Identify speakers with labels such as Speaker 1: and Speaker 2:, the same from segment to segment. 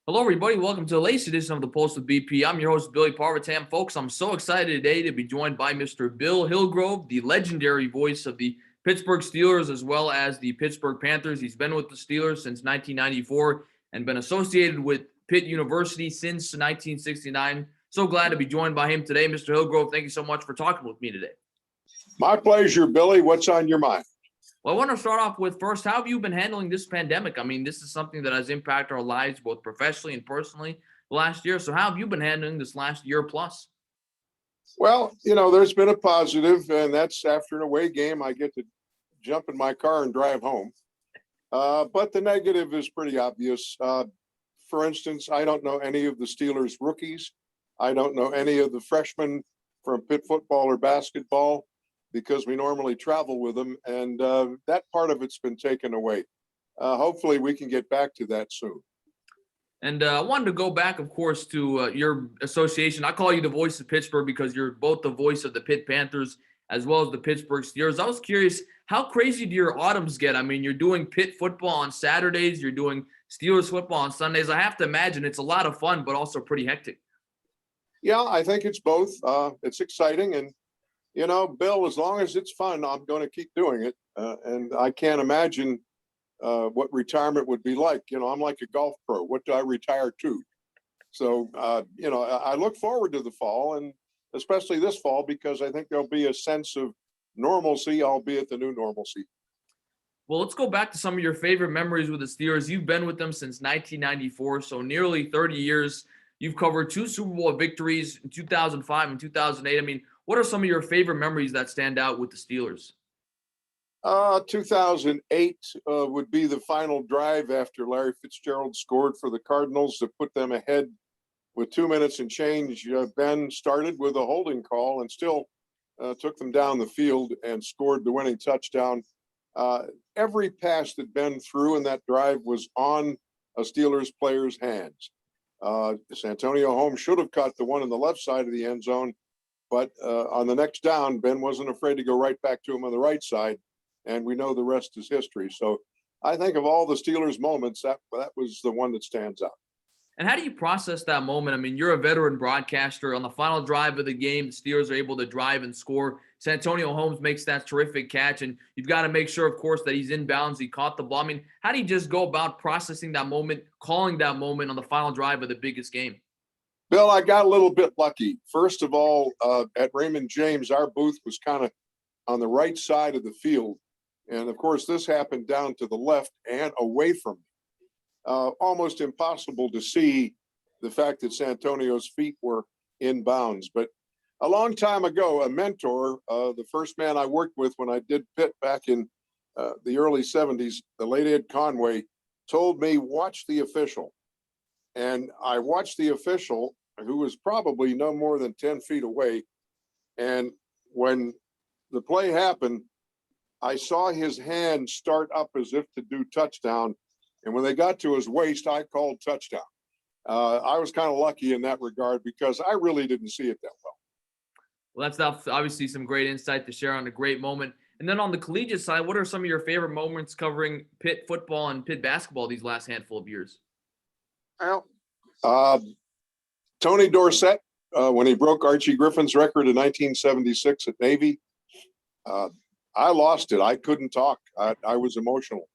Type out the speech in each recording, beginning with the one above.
Speaker 1: Hello, everybody. Welcome to the latest edition of the Pulse with BP. I'm your host, Billy Parvatam. Folks, I'm so excited today to be joined by Mr. Bill Hillgrove, the legendary voice of the Pittsburgh Steelers as well as the Pittsburgh Panthers. He's been with the Steelers since 1994 and been associated with Pitt University since 1969. So glad to be joined by him today. Mr. Hillgrove, thank you so much for talking with me today.
Speaker 2: My pleasure, Billy. What's on your mind?
Speaker 1: Well, I want to start off with first, how have you been handling this pandemic? I mean, this is something that has impacted our lives both professionally and personally last year. So how have you been handling this last year plus?
Speaker 2: Well, there's been a positive, and that's after an away game, I get to jump in my car and drive home. But the negative is pretty obvious. For instance, I don't know any of the Steelers rookies. I don't know any of the freshmen from Pitt football or basketball, because we normally travel with them, and that part of it's been taken away. Hopefully we can get back to that soon.
Speaker 1: And I wanted to go back, of course, to your association. I call you the voice of Pittsburgh because you're both the voice of the Pitt Panthers as well as the Pittsburgh Steelers. I was curious, how crazy do your autumns get? I mean, you're doing Pitt football on Saturdays, you're doing Steelers football on Sundays. I have to imagine it's a lot of fun, but also pretty hectic.
Speaker 2: Yeah, I think it's both. It's exciting, and Bill, as long as it's fun, I'm going to keep doing it. And I can't imagine what retirement would be like. I'm like a golf pro. What do I retire to? So, I look forward to the fall, and especially this fall, because I think there'll be a sense of normalcy, albeit the new normalcy.
Speaker 1: Well, let's go back to some of your favorite memories with the Steelers. You've been with them since 1994, so nearly 30 years. You've covered 2 Super Bowl victories in 2005 and 2008. I mean, what are some of your favorite memories that stand out with the Steelers?
Speaker 2: 2008 would be the final drive after Larry Fitzgerald scored for the Cardinals to put them ahead with 2 minutes and change. Ben started with a holding call and still took them down the field and scored the winning touchdown. Every pass that Ben threw in that drive was on a Steelers player's hands. Santonio Holmes should have caught the one on the left side of the end zone, but on the next down, Ben wasn't afraid to go right back to him on the right side, and we know the rest is history. So I think of all the Steelers moments, that was the one that stands out.
Speaker 1: And how do you process that moment? I mean, you're a veteran broadcaster. On the final drive of the game, the Steelers are able to drive and score. Santonio Holmes makes that terrific catch, and you've got to make sure, of course, that he's in bounds. He caught the ball. I mean, how do you just go about processing that moment, calling that moment on the final drive of the biggest game?
Speaker 2: Bill, I got a little bit lucky. First of all, at Raymond James, our booth was kind of on the right side of the field. And, of course, this happened down to the left and away from me. Almost impossible to see the fact that Santonio's feet were in bounds. But a long time ago, a mentor, the first man I worked with when I did Pitt back in the early 70s, the late Ed Conway, told me, watch the official. And I watched the official, who was probably no more than 10 feet away. And when the play happened, I saw his hand start up as if to do touchdown. And when they got to his waist, I called touchdown. I was kind of lucky in that regard because I really didn't see it that well.
Speaker 1: Well, that's obviously some great insight to share on a great moment. And then on the collegiate side, what are some of your favorite moments covering Pitt football and Pitt basketball these last handful of years?
Speaker 2: Well, Tony Dorsett, when he broke Archie Griffin's record in 1976 at Navy, I lost it. I couldn't talk. I was emotional,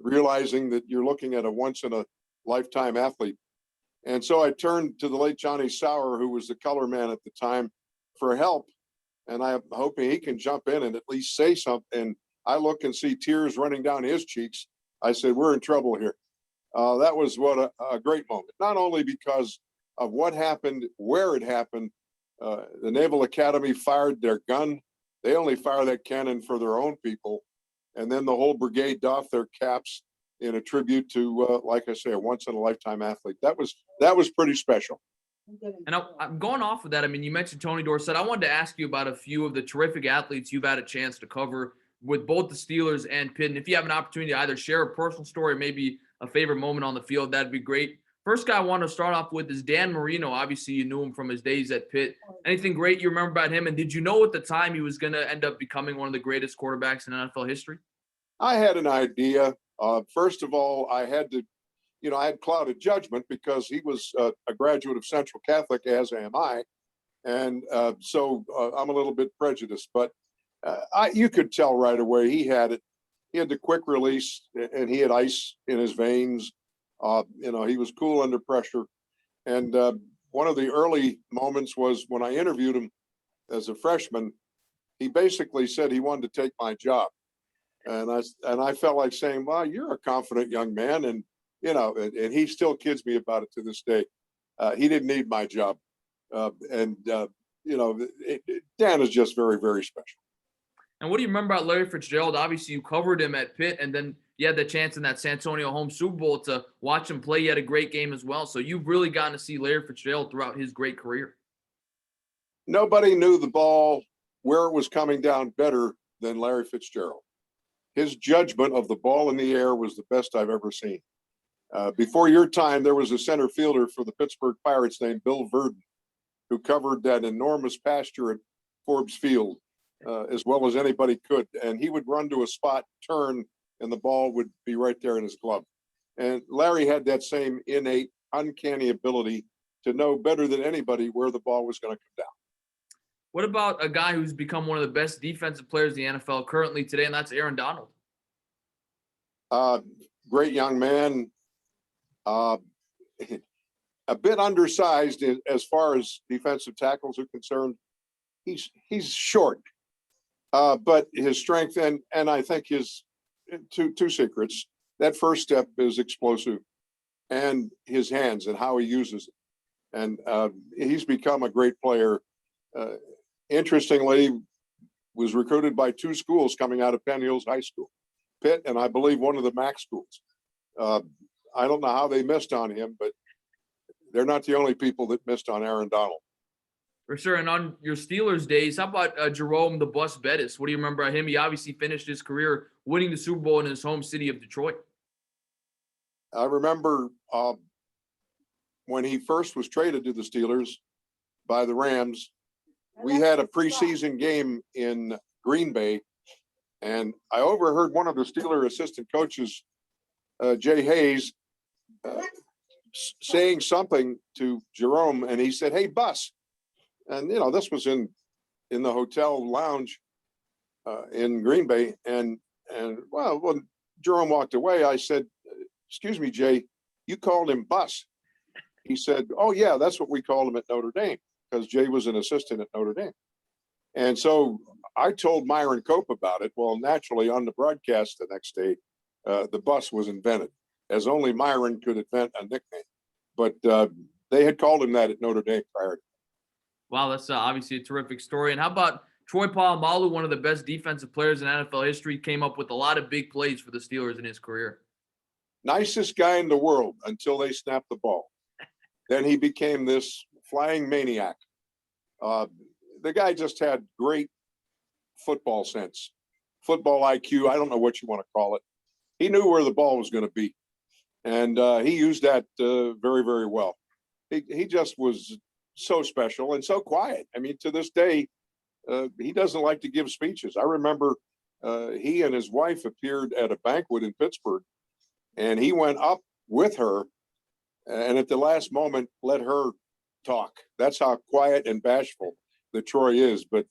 Speaker 2: realizing that you're looking at a once-in-a-lifetime athlete. And so I turned to the late Johnny Sauer, who was the color man at the time, for help. And I'm hoping he can jump in and at least say something. I look and see tears running down his cheeks. I said, we're in trouble here. That was what a great moment, not only because of what happened, where it happened. The Naval Academy fired their gun. They only fire that cannon for their own people. And then the whole brigade doffed their caps in a tribute to, like I say, a once-in-a-lifetime athlete. That was pretty special.
Speaker 1: And I'm going off of that. I mean, you mentioned Tony Dorsett. I wanted to ask you about a few of the terrific athletes you've had a chance to cover with both the Steelers and Pitt. And if you have an opportunity to either share a personal story or maybe a favorite moment on the field, that'd be great. First guy I want to start off with is Dan Marino. Obviously, you knew him from his days at Pitt. Anything great you remember about him? And did you know at the time he was going to end up becoming one of the greatest quarterbacks in NFL history?
Speaker 2: I had an idea. First of all, I had to I had clouded judgment because he was a graduate of Central Catholic, as am I. And so I'm a little bit prejudiced, but you could tell right away he had it. He had the quick release, and he had ice in his veins. He was cool under pressure. And one of the early moments was when I interviewed him as a freshman. He basically said he wanted to take my job, and I felt like saying, "Well, you're a confident young man," and he still kids me about it to this day. He didn't need my job, Dan is just very, very special.
Speaker 1: And what do you remember about Larry Fitzgerald? Obviously, you covered him at Pitt, and then you had the chance in that San Antonio home Super Bowl to watch him play. He had a great game as well. So you've really gotten to see Larry Fitzgerald throughout his great career.
Speaker 2: Nobody knew the ball, where it was coming down, better than Larry Fitzgerald. His judgment of the ball in the air was the best I've ever seen. Before your time, there was a center fielder for the Pittsburgh Pirates named Bill Verdon, who covered that enormous pasture at Forbes Field as well as anybody could. And he would run to a spot, turn, and the ball would be right there in his glove. And Larry had that same innate, uncanny ability to know better than anybody where the ball was going to come down.
Speaker 1: What about a guy who's become one of the best defensive players in the NFL currently today, and that's Aaron Donald?
Speaker 2: Great young man. A bit undersized as far as defensive tackles are concerned. He's short, but his strength and I think his two secrets. That first step is explosive, and his hands and how he uses it. And he's become a great player. Interestingly, was recruited by two schools coming out of Penn Hills High School, Pitt, and I believe one of the MAC schools. I don't know how they missed on him, but they're not the only people that missed on Aaron Donald.
Speaker 1: For sure. And on your Steelers days, how about Jerome the Bus Bettis? What do you remember about him? He obviously finished his career winning the Super Bowl in his home city of Detroit.
Speaker 2: I remember when he first was traded to the Steelers by the Rams, we had a preseason game in Green Bay, and I overheard one of the Steeler assistant coaches, Jay Hayes, saying something to Jerome, and he said, "Hey, Bus." And, this was in the hotel lounge in Green Bay. And when Jerome walked away, I said, "Excuse me, Jay, you called him Bus." He said, "Oh, yeah, that's what we called him at Notre Dame," because Jay was an assistant at Notre Dame. And so I told Myron Cope about it. Well, naturally, on the broadcast the next day, the Bus was invented, as only Myron could invent a nickname. But they had called him that at Notre Dame prior to.
Speaker 1: Wow, that's obviously a terrific story. And how about Troy Polamalu, one of the best defensive players in NFL history, came up with a lot of big plays for the Steelers in his career.
Speaker 2: Nicest guy in the world until they snapped the ball. Then he became this flying maniac. The guy just had great football sense, football IQ. I don't know what you want to call it. He knew where the ball was going to be, and he used that very, very well. He just was so special and so quiet. I mean, to this day, he doesn't like to give speeches. I remember he and his wife appeared at a banquet in Pittsburgh, and he went up with her, and at the last moment let her talk. That's how quiet and bashful that Troy is. But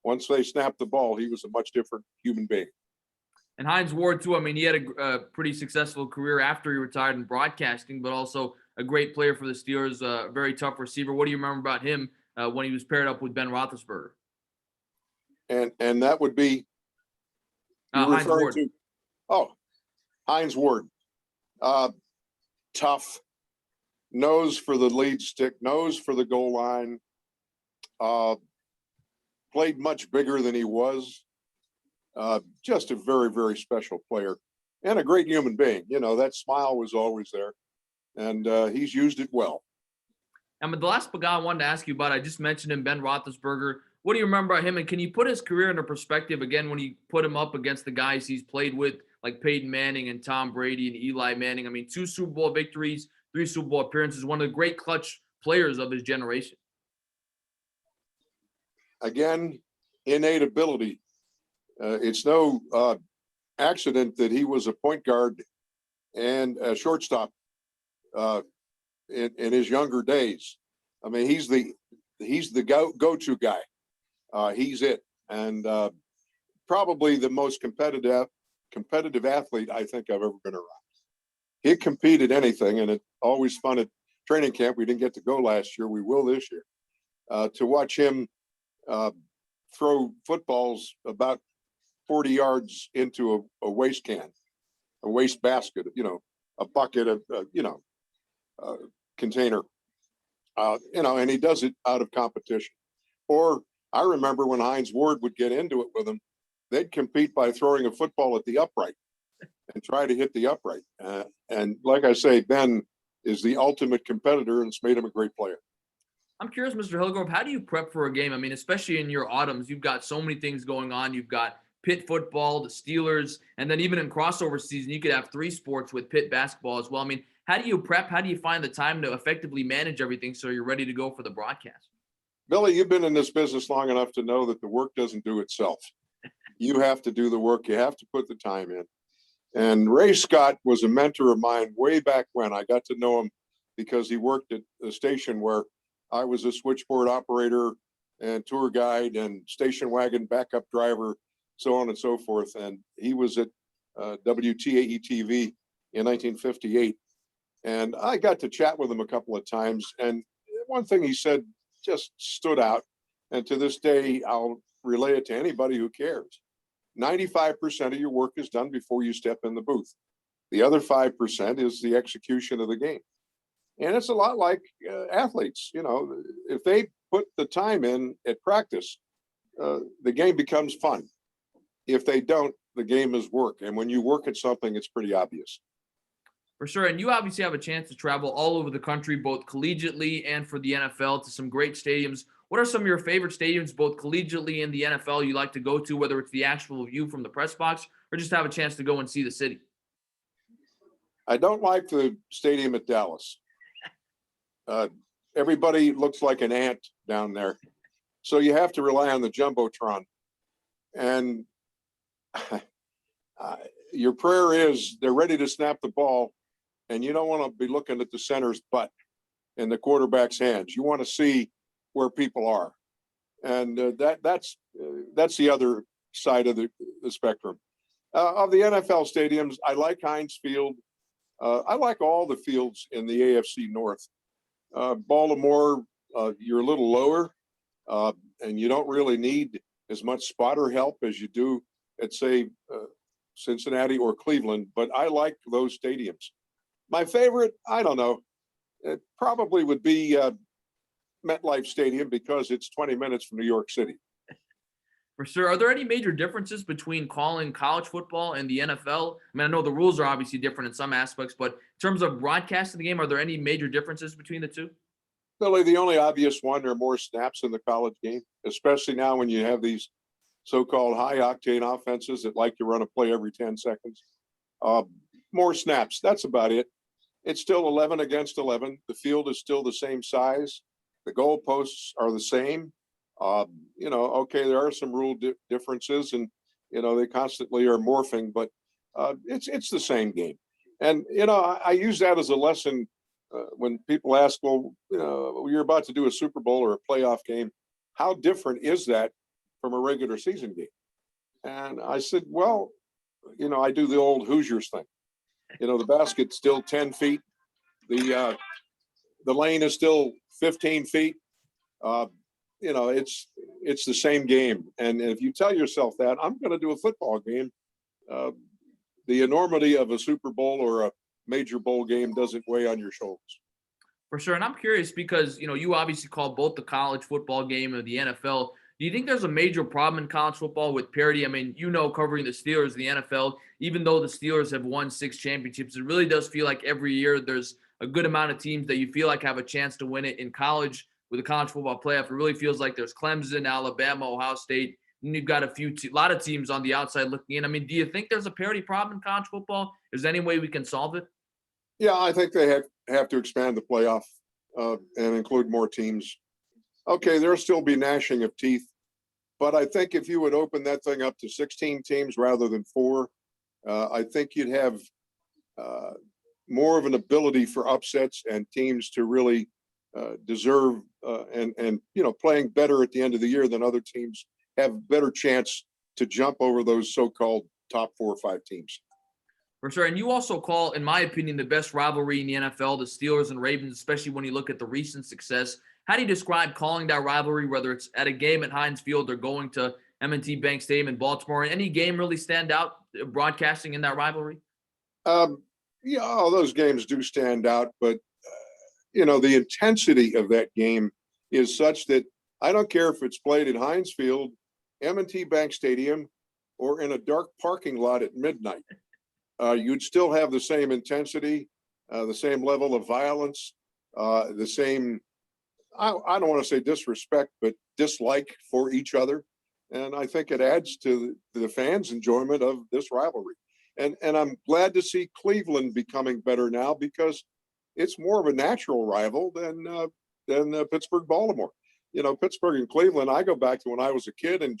Speaker 2: once they snapped the ball, he was a much different human being.
Speaker 1: And Heinz Ward, too. I mean, he had a pretty successful career after he retired in broadcasting, but also a great player for the Steelers, a very tough receiver. What do you remember about him when he was paired up with Ben Roethlisberger?
Speaker 2: And that would be
Speaker 1: Heinz Ward.
Speaker 2: Heinz Ward. Tough, nose for the lead stick, nose for the goal line. Played much bigger than he was. Just a very, very special player and a great human being. That smile was always there, and he's used it well.
Speaker 1: And the last guy I wanted to ask you about, I just mentioned him, Ben Roethlisberger. What do you remember about him? And can you put his career into perspective again when you put him up against the guys he's played with, like Peyton Manning and Tom Brady and Eli Manning? I mean, 2 Super Bowl victories, 3 Super Bowl appearances, one of the great clutch players of his generation.
Speaker 2: Again, innate ability. It's no accident that he was a point guard and a shortstop in his younger days. I mean, he's the go-to guy. He's it, and probably the most competitive athlete I think I've ever been around. He competed anything, and it's always fun at training camp. We didn't get to go last year. We will this year. To watch him throw footballs about 40 yards into a waste can, a waste basket, a bucket of, container, and he does it out of competition. Or I remember when Heinz Ward would get into it with him, they'd compete by throwing a football at the upright and try to hit the upright. And like I say, Ben is the ultimate competitor, and it's made him a great player.
Speaker 1: I'm curious, Mr. Hillgrove, how do you prep for a game? I mean, especially in your autumns, you've got so many things going on. You've got Pitt football, the Steelers, and then even in crossover season, you could have 3 sports with Pitt basketball as well. I mean, how do you prep? How do you find the time to effectively manage everything so you're ready to go for the broadcast?
Speaker 2: Billy, you've been in this business long enough to know that the work doesn't do itself. You have to do the work. You have to put the time in. And Ray Scott was a mentor of mine way back when. I got to know him because he worked at the station where I was a switchboard operator and tour guide and station wagon backup driver, so on and so forth. And he was at WTAE-TV in 1958. And I got to chat with him a couple of times. And one thing he said just stood out. And to this day, I'll relay it to anybody who cares. 95% of your work is done before you step in the booth. The other 5% is the execution of the game. And it's a lot like athletes. If they put the time in at practice, the game becomes fun. If they don't, the game is work. And when you work at something, it's pretty obvious.
Speaker 1: For sure. And you obviously have a chance to travel all over the country, both collegiately and for the NFL, to some great stadiums. What are some of your favorite stadiums, both collegiately and the NFL, you like to go to, whether it's the actual view from the press box or just have a chance to go and see the city?
Speaker 2: I don't like the stadium at Dallas. Everybody looks like an ant down there. So you have to rely on the Jumbotron. And your prayer is they're ready to snap the ball, and you don't want to be looking at the center's butt in the quarterback's hands. You want to see where people are. And that's the other side of the spectrum. Of the NFL stadiums, I like Heinz Field. I like all the fields in the AFC North. Baltimore, you're a little lower, and you don't really need as much spotter help as you do at, say, Cincinnati or Cleveland, but I like those stadiums. My favorite, I don't know, it probably would be MetLife Stadium because it's 20 minutes from New York City.
Speaker 1: For sure. Are there any major differences between calling college football and the NFL? I mean, I know the rules are obviously different in some aspects, but in terms of broadcasting the game, are there any major differences between the two?
Speaker 2: Billy, the only obvious one are more snaps in the college game, especially now when you have these so-called high-octane offenses that like to run a play every 10 seconds. More snaps, that's about it. It's still 11 against 11. The field is still the same size. The goalposts are the same. Okay, there are some rule differences, and they constantly are morphing, but it's the same game. And I use that as a lesson when people ask, well, you're about to do a Super Bowl or a playoff game. How different is that from a regular season game? And I said, well, I do the old Hoosiers thing. The basket's still 10 feet. The lane is still 15 feet. It's the same game. And if you tell yourself that, I'm going to do a football game, the enormity of a Super Bowl or a major bowl game doesn't weigh on your shoulders.
Speaker 1: For sure. And I'm curious because, you obviously call both the college football game and the NFL. Do you think there's a major problem in college football with parity? I mean, covering the Steelers, the NFL, even though the Steelers have won 6 championships, it really does feel like every year there's a good amount of teams that you feel like have a chance to win it in college. With the college football playoff, it really feels like there's Clemson, Alabama, Ohio State, and you've got a lot of teams on the outside looking in. I mean, do you think there's a parity problem in college football? Is there any way we can solve it?
Speaker 2: Yeah, I think they have to expand the playoff and include more teams. Okay, there'll still be gnashing of teeth, but I think if you would open that thing up to 16 teams rather than 4, I think you'd have more of an ability for upsets and teams to really deserve and playing better at the end of the year than other teams have better chance to jump over those so-called top 4 or 5 teams.
Speaker 1: For sure. And you also call, in my opinion, the best rivalry in the NFL, the Steelers and Ravens, especially when you look at the recent success. How do you describe calling that rivalry, whether it's at a game at Heinz Field or going to M&T Bank Stadium in Baltimore? Any game really stand out broadcasting in that rivalry?
Speaker 2: Yeah, all those games do stand out, but the intensity of that game is such that I don't care if it's played at Heinz Field, M&T Bank Stadium, or in a dark parking lot at midnight. You'd still have the same intensity, the same level of violence, the same, I don't want to say disrespect, but dislike for each other. And I think it adds to the fans' enjoyment of this rivalry. And I'm glad to see Cleveland becoming better now because it's more of a natural rival than Pittsburgh, Baltimore. Pittsburgh and Cleveland, I go back to when I was a kid and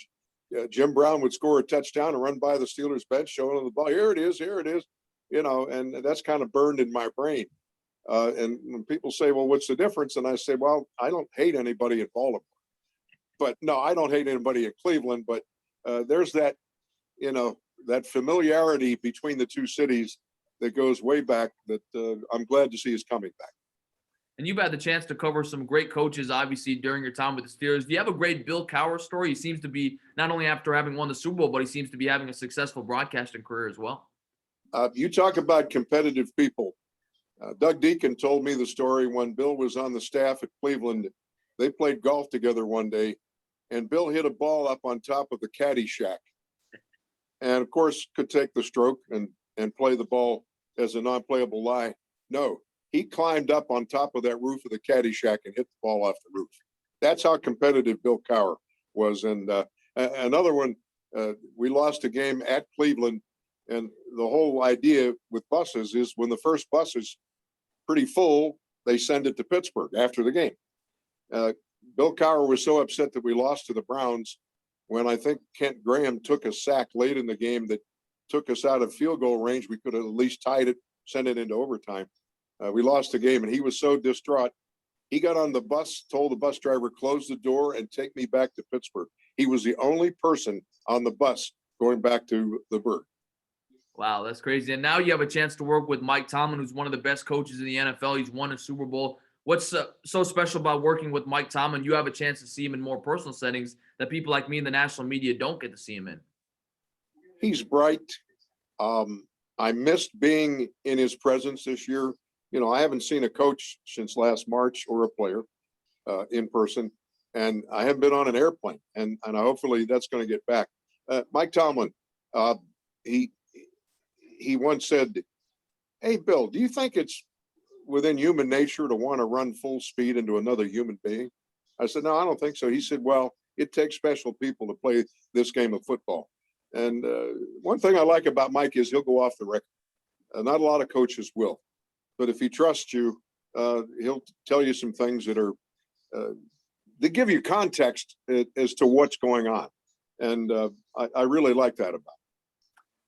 Speaker 2: Jim Brown would score a touchdown and run by the Steelers bench showing them the ball. Here it is. And that's kind of burned in my brain. And when people say, well, what's the difference? And I say, well, I don't hate anybody in Baltimore. But no, I don't hate anybody in Cleveland. But there's that, that familiarity between the two cities that goes way back that I'm glad to see is coming back.
Speaker 1: And you've had the chance to cover some great coaches, obviously, during your time with the Steelers. Do you have a great Bill Cowher story? He seems to be, not only after having won the Super Bowl, but he seems to be having a successful broadcasting career as well.
Speaker 2: You talk about competitive people. Doug Deacon told me the story when Bill was on the staff at Cleveland. They played golf together one day, and Bill hit a ball up on top of the caddy shack. And, of course, could take the stroke and play the ball as a non-playable lie. No. He climbed up on top of that roof of the caddy shack and hit the ball off the roof. That's how competitive Bill Cowher was. And another one, we lost a game at Cleveland, and the whole idea with buses is when the first bus is pretty full, they send it to Pittsburgh after the game. Bill Cowher was so upset that we lost to the Browns when I think Kent Graham took a sack late in the game that took us out of field goal range. We could have at least tied it, sent it into overtime. We lost the game, and he was so distraught. He got on the bus, told the bus driver, close the door and take me back to Pittsburgh. He was the only person on the bus going back to the Burgh.
Speaker 1: Wow, that's crazy. And now you have a chance to work with Mike Tomlin, who's one of the best coaches in the NFL. He's won a Super Bowl. What's so special about working with Mike Tomlin? You have a chance to see him in more personal settings that people like me in the national media don't get to see him in.
Speaker 2: He's bright. I missed being in his presence this year. I haven't seen a coach since last March or a player in person, and I haven't been on an airplane, and hopefully that's going to get back. Mike Tomlin, he once said, "Hey, Bill, do you think it's within human nature to want to run full speed into another human being?" I said, "No, I don't think so." He said, "Well, it takes special people to play this game of football." And one thing I like about Mike is he'll go off the record. Not a lot of coaches will. But if he trusts you, he'll tell you some things that are that give you context as to what's going on. And I really like that about him.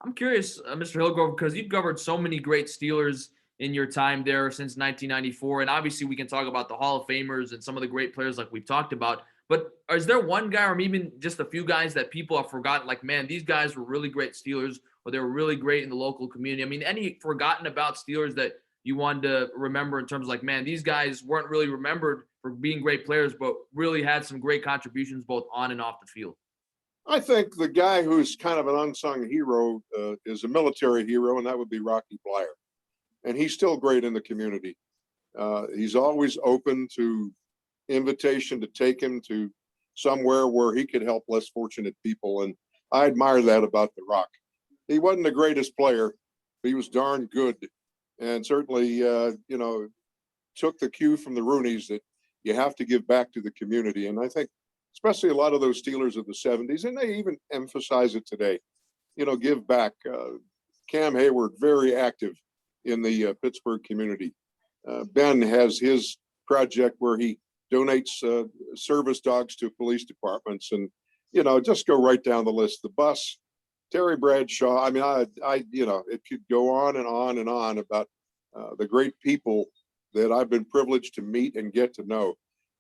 Speaker 1: I'm curious, Mr. Hillgrove, because you've covered so many great Steelers in your time there since 1994. And obviously we can talk about the Hall of Famers and some of the great players like we've talked about. But is there one guy or even just a few guys that people have forgotten, like, man, these guys were really great Steelers, or they were really great in the local community? I mean, any forgotten about Steelers that you wanted to remember in terms of like, man, these guys weren't really remembered for being great players, but really had some great contributions both on and off the field?
Speaker 2: I think the guy who's kind of an unsung hero is a military hero, and that would be Rocky Blyer. And he's still great in the community. He's always open to invitation to take him to somewhere where he could help less fortunate people. And I admire that about The Rock. He wasn't the greatest player, but he was darn good. And certainly, took the cue from the Rooneys that you have to give back to the community. And I think especially a lot of those Steelers of the 70s, and they even emphasize it today, give back. Cam Hayward, very active in the Pittsburgh community. Ben has his project where he donates service dogs to police departments, and, just go right down the list. The bus, Terry Bradshaw. I mean, it could go on and on and on about the great people that I've been privileged to meet and get to know.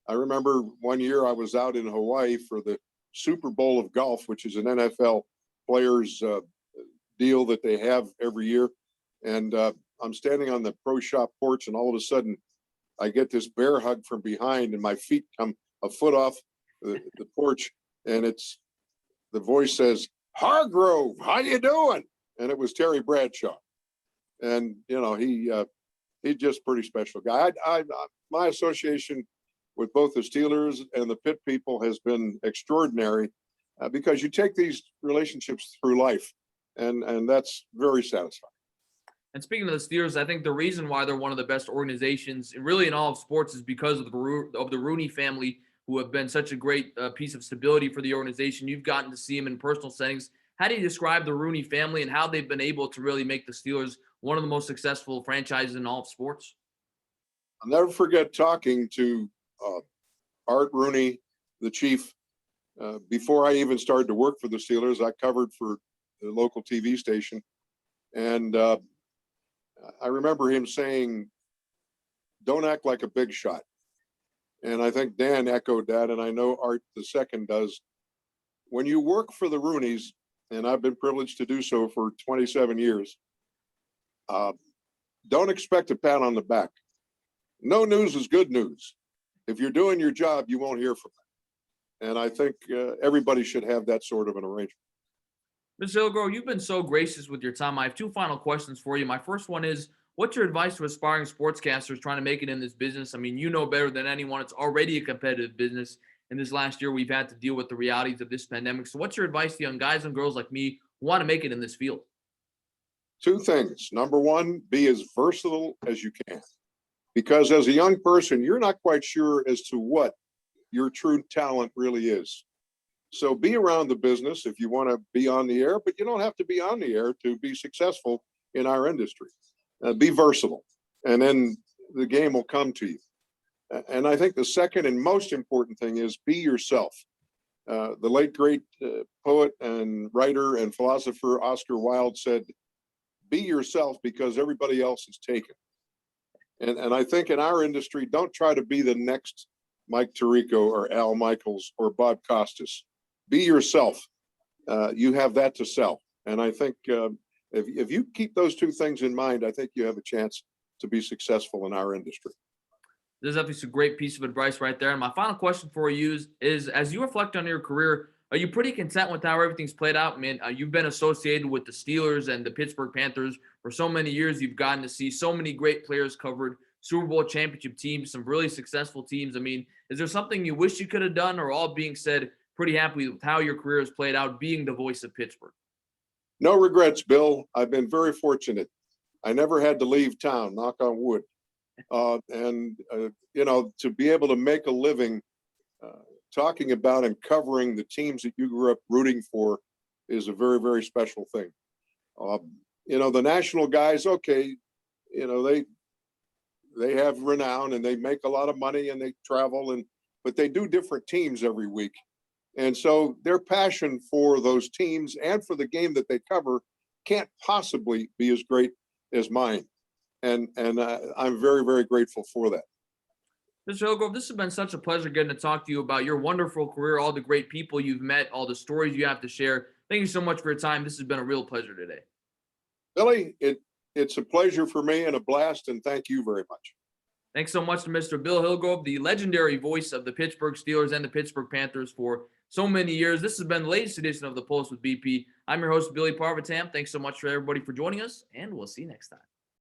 Speaker 2: I remember one year I was out in Hawaii for the Super Bowl of golf, which is an NFL players deal that they have every year. And I'm standing on the pro shop porch, and all of a sudden I get this bear hug from behind, and my feet come a foot off the porch, and the voice says, "Hargrove, how you doing?" And it was Terry Bradshaw. And, you know, he's just a pretty special guy. My association with both the Steelers and the Pitt people has been extraordinary because you take these relationships through life, and that's very satisfying.
Speaker 1: And speaking of the Steelers, I think the reason why they're one of the best organizations, really in all of sports, is because of the Rooney family, who have been such a great piece of stability for the organization. You've gotten to see them in personal settings. How do you describe the Rooney family and how they've been able to really make the Steelers one of the most successful franchises in all of sports?
Speaker 2: I'll never forget talking to Art Rooney, the chief, before I even started to work for the Steelers. I covered for the local TV station. And I remember him saying, "Don't act like a big shot." And I think Dan echoed that, and I know Art the second does. When you work for the Rooneys, and I've been privileged to do so for 27 years, don't expect a pat on the back. No news is good news. If you're doing your job, you won't hear from them. And I think everybody should have that sort of an arrangement.
Speaker 1: Mr. Hillgrove, you've been so gracious with your time. I have two final questions for you. My first one is, what's your advice to aspiring sportscasters trying to make it in this business? I mean, you know better than anyone, it's already a competitive business. In this last year, we've had to deal with the realities of this pandemic. So what's your advice to young guys and girls like me who want to make it in this field?
Speaker 2: Two things. Number one, be as versatile as you can. Because as a young person, you're not quite sure as to what your true talent really is. So be around the business if you want to be on the air, but you don't have to be on the air to be successful in our industry. Be versatile, and then the game will come to you. And I think the second and most important thing is be yourself. The late, great poet and writer and philosopher Oscar Wilde said, "Be yourself because everybody else is taken." And I think in our industry, don't try to be the next Mike Tirico or Al Michaels or Bob Costas. Be yourself. You have that to sell. And I think if you keep those two things in mind, I think you have a chance to be successful in our industry.
Speaker 1: This is definitely a great piece of advice right there. And my final question for you is as you reflect on your career, are you pretty content with how everything's played out? Man, you've been associated with the Steelers and the Pittsburgh Panthers for so many years. You've gotten to see so many great players covered, Super Bowl championship teams, some really successful teams. I mean, is there something you wish you could have done, or all being said, pretty happy with how your career has played out, being the voice of Pittsburgh?
Speaker 2: No regrets, Bill. I've been very fortunate. I never had to leave town, knock on wood. You know, to be able to make a living talking about and covering the teams that you grew up rooting for is a very, very special thing. You know, the national guys, okay, you know, they have renown and they make a lot of money and they travel, but they do different teams every week. And so their passion for those teams and for the game that they cover can't possibly be as great as mine. And I'm very, very grateful for that.
Speaker 1: Mr. Hillgrove, this has been such a pleasure getting to talk to you about your wonderful career, all the great people you've met, all the stories you have to share. Thank you so much for your time. This has been a real pleasure today.
Speaker 2: Billy, it's a pleasure for me and a blast, and thank you very much.
Speaker 1: Thanks so much to Mr. Bill Hillgrove, the legendary voice of the Pittsburgh Steelers and the Pittsburgh Panthers for so many years. This has been the latest edition of The Pulse with BP. I'm your host, Billy Parvatam. Thanks so much for everybody for joining us, and we'll see you next time.